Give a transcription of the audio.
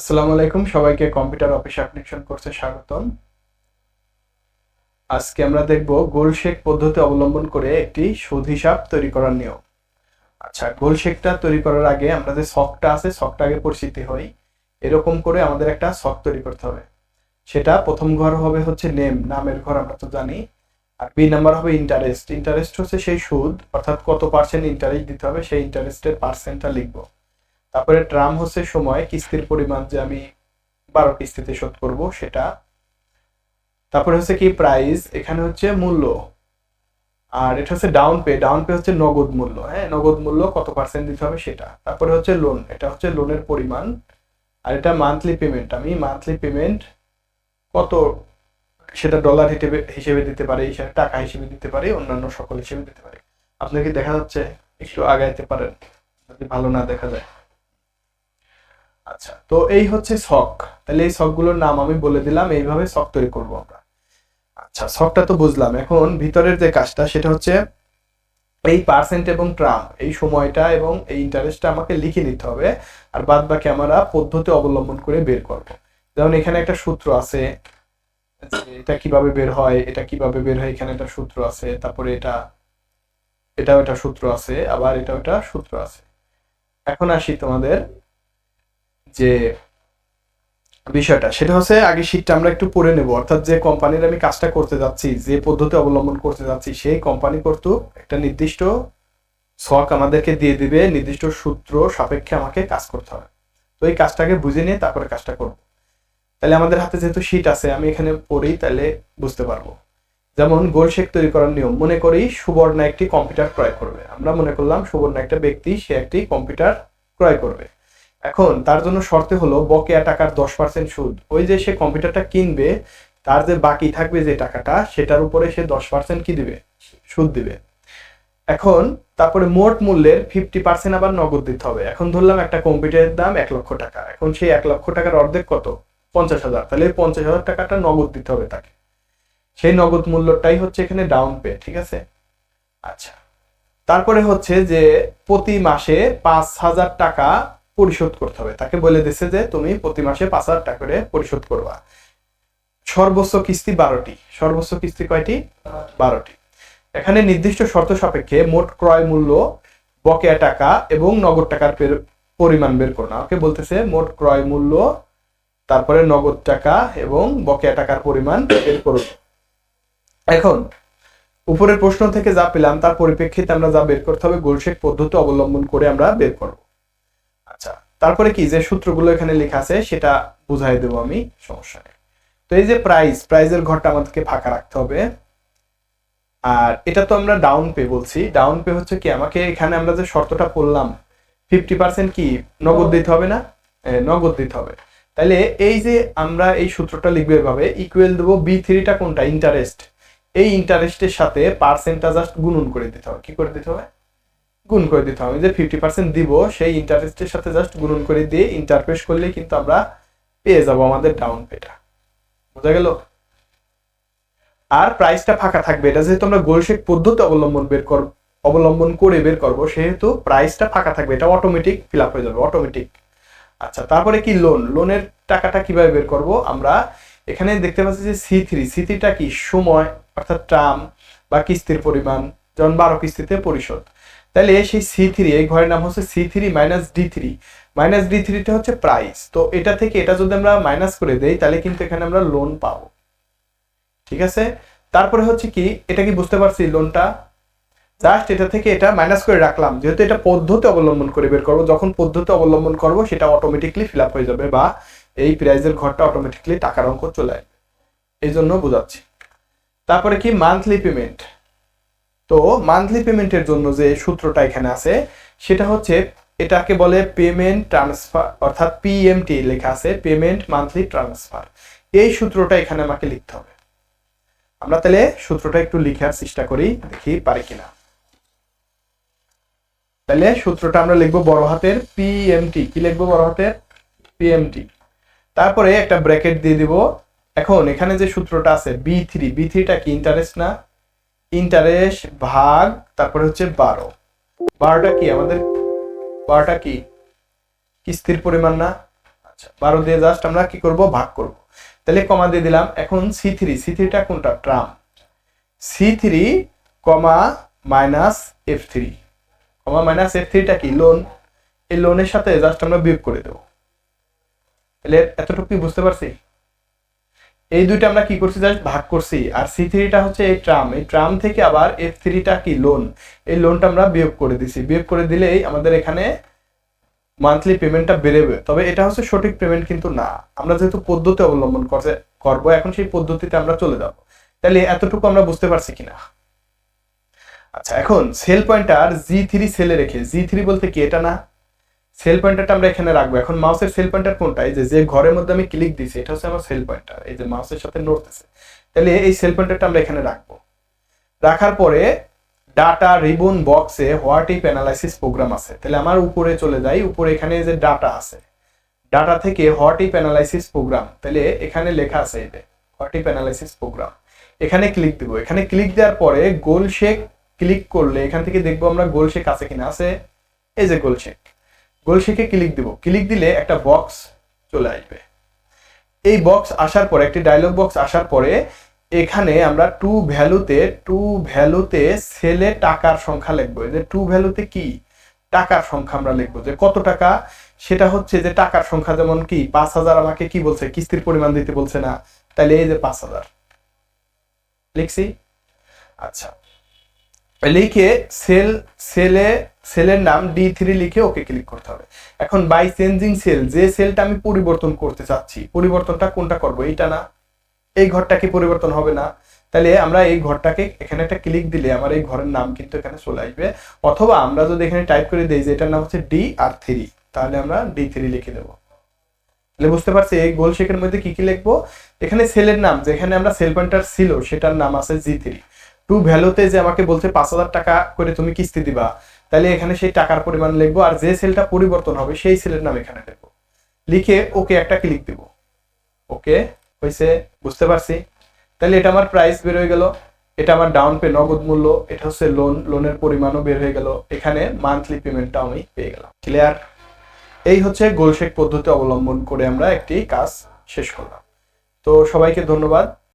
আসসালামু আলাইকুম, সবাইকে কম্পিউটার অফিস অ্যাপ্লিকেশন কোর্সে স্বাগতম। আজকে আমরা দেখব গোলশেক পদ্ধতি অবলম্বন করে একটি সুদ হিসাব তৈরি করার নিয়ম। আচ্ছা, গোলশেকটা তৈরি করার আগে আমরা যে ছকটা আছে ছকটা আগে পরিচিতি হই। এরকম করে আমাদের একটা ছক তৈরি করতে হবে। সেটা প্রথম ঘর হবে হচ্ছে নামের ঘর, আমরা তো জানি। আর বি নাম্বার হবে ইন্টারেস্ট। ইন্টারেস্ট হচ্ছে সেই সুদ, অর্থাৎ কত পার্সেন্ট ইন্টারেস্ট দিতে হবে সেই ইন্টারেস্টের পার্সেন্টটা লিখবো। তারপরে ট্রাম হচ্ছে সময়, কিস্তির পরিমাণ যে আমি 12 কিস্তিতে শোধ করব সেটা। তারপরে হচ্ছে কি প্রাইস, এখানে হচ্ছে মূল্য। আর এটা হচ্ছে ডাউন পে। ডাউন পে হচ্ছে নগদ মূল্য, হ্যাঁ, নগদ মূল্য কত পার্সেন্ট দিতে হবে সেটা। তারপরে হচ্ছে লোন, এটা হচ্ছে লোনের পরিমাণ। আর এটা মান্থলি পেমেন্ট, আমি মান্থলি পেমেন্ট কত সেটা ডলার হিসেবে হিসেবে দিতে পারি, সেটা টাকা হিসেবে দিতে পারি, অন্যান্য সকল হিসেবে দিতে পারি। আপনার কি দেখা যাচ্ছে? একটু আগাইতে পারেন যদি ভালো না দেখা যায়। আচ্ছা, তো এই হচ্ছে ছক। তাহলে এই ছকগুলোর নাম আমি বলে দিলাম, এইভাবে ছক তৈরি করবো আমরা। আচ্ছা, ছকটা তো বুঝলাম। এখন ভিতরের যে কাজটা সেটা হচ্ছে এই পার্সেন্ট এবং ট্রাম, এই সময়টা এবং এই ইন্টারেস্টটা আমাকে লিখে নিতে হবে। আর বাদ বাকি আমরা পদ্ধতি অবলম্বন করে বের করব। যেমন এখানে একটা সূত্র আছে, যে এটা কিভাবে বের হয়, এটা কিভাবে বের হয়, এখানে একটা সূত্র আছে। তারপরে এটাও একটা সূত্র আছে, আবার এটাও একটা সূত্র আছে। এখন আসি তোমাদের যে বিষয়টা, সেটা হচ্ছে আগে শীটটা আমরা একটু পড়ে নেব। অর্থাৎ যে কোম্পানির আমি কাজটা করতে যাচ্ছি, যে পদ্ধতি অবলম্বন করতে যাচ্ছি, সেই কোম্পানি কর্তৃক একটা নির্দিষ্ট ছক আমাদেরকে দিয়ে দিবে, নির্দিষ্ট সূত্র সাপেক্ষে আমাকে কাজ করতে হবে। তো এই কাজটাকে বুঝে নিয়ে তারপরে কাজটা করব। তাহলে আমাদের হাতে যেহেতু শীট আছে, আমি এখানে পড়ি, তাহলে বুঝতে পারবো। যেমন গোলশেক তৈরি করার নিয়ম, মনে করি সুবর্ণা একটি কম্পিউটার ক্রয় করবে। আমরা মনে করলাম সুবর্ণা একটা ব্যক্তি, সে একটি কম্পিউটার ক্রয় করবে। এখন তার জন্য শর্তে হলো বকেয়া টাকার 10% সুদ। ওই যে সে কম্পিউটারটা কিনবে, তার যে বাকি থাকবে যে টাকাটা, সেটার উপরে সে 10% কি দিবে? সুদ দিবে। এখন তারপরে মোট মূল্যের 50% আবার নগদ দিতে হবে। এখন ধরলাম একটা কম্পিউটারের দাম 1,00,000 টাকা। এখন সেই 1,00,000 টাকার অর্ধেক কত? 50,000। তাহলে 50,000 টাকাটা নগদ দিতে হবে তাকে। সেই নগদ মূল্যটাই হচ্ছে এখানে ডাউন পে, ঠিক আছে? আচ্ছা, তারপরে হচ্ছে যে প্রতি মাসে 5,000 টাকা পরিশোধ করতে হবে। তাকে বলে দিচ্ছে যে তুমি প্রতি মাসে 5,000 টাকা করে পরিশোধ করবা। সর্বোচ্চ কিস্তি 12টি। সর্বোচ্চ কিস্তি কয়টি? 12টি। এখানে নির্দিষ্ট শর্ত সাপেক্ষে মোট ক্রয় মূল্য, বকেয়া টাকা এবং নগদ টাকার পরিমাণ বের করো। ওকে বলতেছে মোট ক্রয় মূল্য, তারপরে নগদ টাকা এবং বকেয়া টাকার পরিমাণ বের করো। এখন উপরের প্রশ্ন থেকে যা পেলাম তার পরিপ্রেক্ষিতে আমরা যা বের করতে হবে, গোলশেক পদ্ধতি অবলম্বন করে আমরা বের করব। আচ্ছা, তারপরে কি যে সূত্রগুলো এখানে লেখা আছে সেটা বুঝাই দেবো আমি, সমস্যা নেই। তো এই যে প্রাইজের ঘরটা আমাদেরকে ফাঁকা রাখতে হবে। আর এটা তো আমরা ডাউন পে বলছি। ডাউন পে হচ্ছে কি, আমাকে এখানে আমরা যে শর্তটা পড়লাম 50% কি নগদ দিতে হবে না? নগদ দিতে হবে। তাহলে এই যে আমরা এই সূত্রটা লিখবো এভাবে, ইকুয়াল দেবো B3টা কোনটা? ইন্টারেস্ট। এই ইন্টারেস্টের সাথে পার্সেন্টটা জাস্ট গুণন করে দিতে হবে। কি করে দিতে হবে? গুণ করে দিতে হবে। যে 50% দিব সেই ইন্টারেস্টের সাথে জাস্ট গুণন করে দিয়ে ইন্টারপ্রেস করলেই কিন্তু আমরা পেয়ে যাব আমাদের ডাউন পেটা। বোঝা গেল? আর প্রাইসটা ফাঁকা থাকবে। এটা যেহেতু আমরা গোলশেক পদ্ধতি অবলম্বন করে বের করবো, সেহেতু প্রাইসটা ফাঁকা থাকবে, এটা অটোমেটিক ফিল আপ হয়ে যাবে, অটোমেটিক। আচ্ছা, তারপরে কি লোনের টাকাটা কিভাবে বের করব আমরা? এখানে দেখতে পাচ্ছি যে সি থ্রিটা কি সময়, অর্থাৎ টার্ম বা কিস্তির পরিমাণ, যেমন 12 কিস্তিতে পরিশোধ। তাহলে সেই C3, এই ঘরের নাম হচ্ছে C3 মাইনাস D3। মাইনাস D3টা হচ্ছে প্রাইস। তো এটা থেকে এটা যদি আমরা মাইনাস করে দেই, তাহলে কিন্তু এখানে আমরা লোন পাবো, ঠিক আছে? তারপরে হচ্ছে কি, এটা কি বুঝতে পারছি? লোনটা জাস্ট এটা থেকে এটা মাইনাস করে রাখলাম, যেহেতু এটা পদ্ধতি অবলম্বন করে বের করবো। যখন পদ্ধতি অবলম্বন করব সেটা অটোমেটিকলি ফিল আপ হয়ে যাবে, বা এই প্রাইজের ঘরটা অটোমেটিকলি টাকার অঙ্ক চলে আসবে, এই জন্য বোঝাচ্ছি। তারপরে কি মান্থলি পেমেন্ট। তো মান্থলি পেমেন্টের জন্য যে সূত্রটা এখানে আছে সেটা হচ্ছে, এটাকে বলে পেমেন্ট ট্রান্সফার, অর্থাৎ PMT লেখা আছে, পেমেন্ট মান্থলি ট্রান্সফার। এই সূত্রটা এখানে আমাকে লিখতে হবে। আমরা তাহলে সূত্রটা একটু লিখার চেষ্টা করি, দেখি পারি কিনা। তাহলে সূত্রটা আমরা লিখবো বড় হাতের PMT। কি লিখবো? বড় হাতের PMT। তারপরে একটা ব্র্যাকেট দিয়ে দিব। এখন এখানে যে সূত্রটা আছে B3টা কি? ইন্টারেস্ট না? ইন্টারেস্ট ভাগ তারপরে হচ্ছে 12। 12টা কি আমাদের? 12টা কি কিস্তির পরিমাণ না? আচ্ছা 12 দিয়ে জাস্ট আমরা কি করব, ভাগ করব। তাহলে কমা দিয়ে দিলাম। এখন C3টা কোনটা, ট্রাম। C3 comma minus F3, comma minus F3টা কি, লোন। এই লোনের সাথে জাস্ট আমরা বিয়োগ করে দেব। তাহলে এতটুকু কি বুঝতে পারছি? এই দুইটা আমরা কি করছি, জাস্ট ভাগ করছি। আর C3টা হচ্ছে এই ট্রাম, এই ট্রাম থেকে আবার F3টা কি, লোন। এই লোনটা আমরা বিয়োগ করে দিছি। বিয়োগ করে দিলেই আমাদের এখানে মান্থলি পেমেন্টটা বেড়েবে। তবে এটা হচ্ছে সঠিক পেমেন্ট কিন্তু না, আমরা যেহেতু পদ্ধতি অবলম্বন করব, এখন সেই পদ্ধতিতে আমরা চলে যাব। তাহলে এতটুকু আমরা বুঝতে পারছি কিনা? আচ্ছা, এখন সেল পয়েন্টার G3 সেলে রেখে, G3 বলতে কি, এটা না, সেল পয়েন্টারটা আমরা এখানে রাখবো। এখন মাউসের সেল পয়েন্টার কোনটা, এই যে ঘরের মধ্যে আমি ক্লিক দিছি, এটা হচ্ছে আমার সেল পয়েন্টার, এই যে মাউসের সাথে নড়তেছে। তাহলে এই সেল পয়েন্টারটা আমরা এখানে রাখবো। রাখার পরে ডাটা রিবন বক্সে হোয়াট ইফ অ্যানালাইসিস প্রোগ্রাম আছে। তাহলে আমার উপরে চলে যাই, উপরে এখানে যে ডাটা আছে, ডাটা থেকে হোয়াট ইফ অ্যানালাইসিস প্রোগ্রাম, তাহলে এখানে লেখা আছে এই যে হোয়াট ইফ অ্যানালাইসিস প্রোগ্রাম। এখানে ক্লিক দিব। এখানে ক্লিক দেওয়ার পরে গোল শেক ক্লিক করলে এখান থেকে দেখবো আমরা গোল শেক আছে কিনা, আছে। এই যে গোল শেক, গোল শেকে ক্লিক দিব। ক্লিক দিলে একটা বক্স চলে আসবে। এই বক্স আসার পরে, একটি ডায়লগ বক্স আসার পরে এখানে আমরা টু ভ্যালুতে সেলে টাকার সংখ্যা লিখবো। এই যে টু ভ্যালুতে কি, টাকার সংখ্যা আমরা লিখবো, যে কত টাকা, সেটা হচ্ছে যে টাকার সংখ্যা। যেমন কি 5,000 আমাকে কি বলছে, কিস্তির পরিমাণ দিতে বলছে না, তাহলে এই যে 5,000 লিখছি। আচ্ছা, লিখে সেলের নাম D3 লিখে ওকে ক্লিক করতে হবে। এখন বাই চেঞ্জিং সেল, যে সেলটা আমি পরিবর্তন করতে চাচ্ছি, পরিবর্তনটা কোনটা করব, এইটা না, এই ঘরটা কি পরিবর্তন হবে না? তাহলে আমরা এই ঘরটাকে এখানে একটা ক্লিক দিলে আমার এই ঘরের নাম কিন্তু এখানে চলে আসবে। অথবা আমরা যদি এখানে টাইপ করে দিই যে এটার নাম হচ্ছে DR3, তাহলে আমরা D3 লিখে দেবো। তাহলে বুঝতে পারছি এই গোল শেকের মধ্যে কি কি লিখবো। এখানে সেলের নাম, যেখানে আমরা সেল পয়েন্টার ছিল সেটার নাম আছে G3। টু ভ্যালুতে যে আমাকে বলছে 5,000 টাকা করে তুমি কিস্তি দিবা, তাহলে এখানে সেই টাকার পরিমাণ লিখবো। আর যে সেলটা পরিবর্তন হবে সেই সেলের নাম এখানে লিখবো। লিখে ওকে একটা ক্লিক দিব। ওকে হয়েছে, বুঝতে পারছি। তাহলে এটা আমার প্রাইস বের হয়ে গেল, এটা আমার ডাউন পে নগদ মূল্য, এটা হচ্ছে লোনের পরিমাণও বের হয়ে গেল, এখানে মান্থলি পেমেন্টটা আমি পেয়ে গেলাম। ক্লিয়ার? এই হচ্ছে গোলশেক পদ্ধতি অবলম্বন করে আমরা একটি কাজ শেষ করলাম। তো সবাইকে ধন্যবাদ।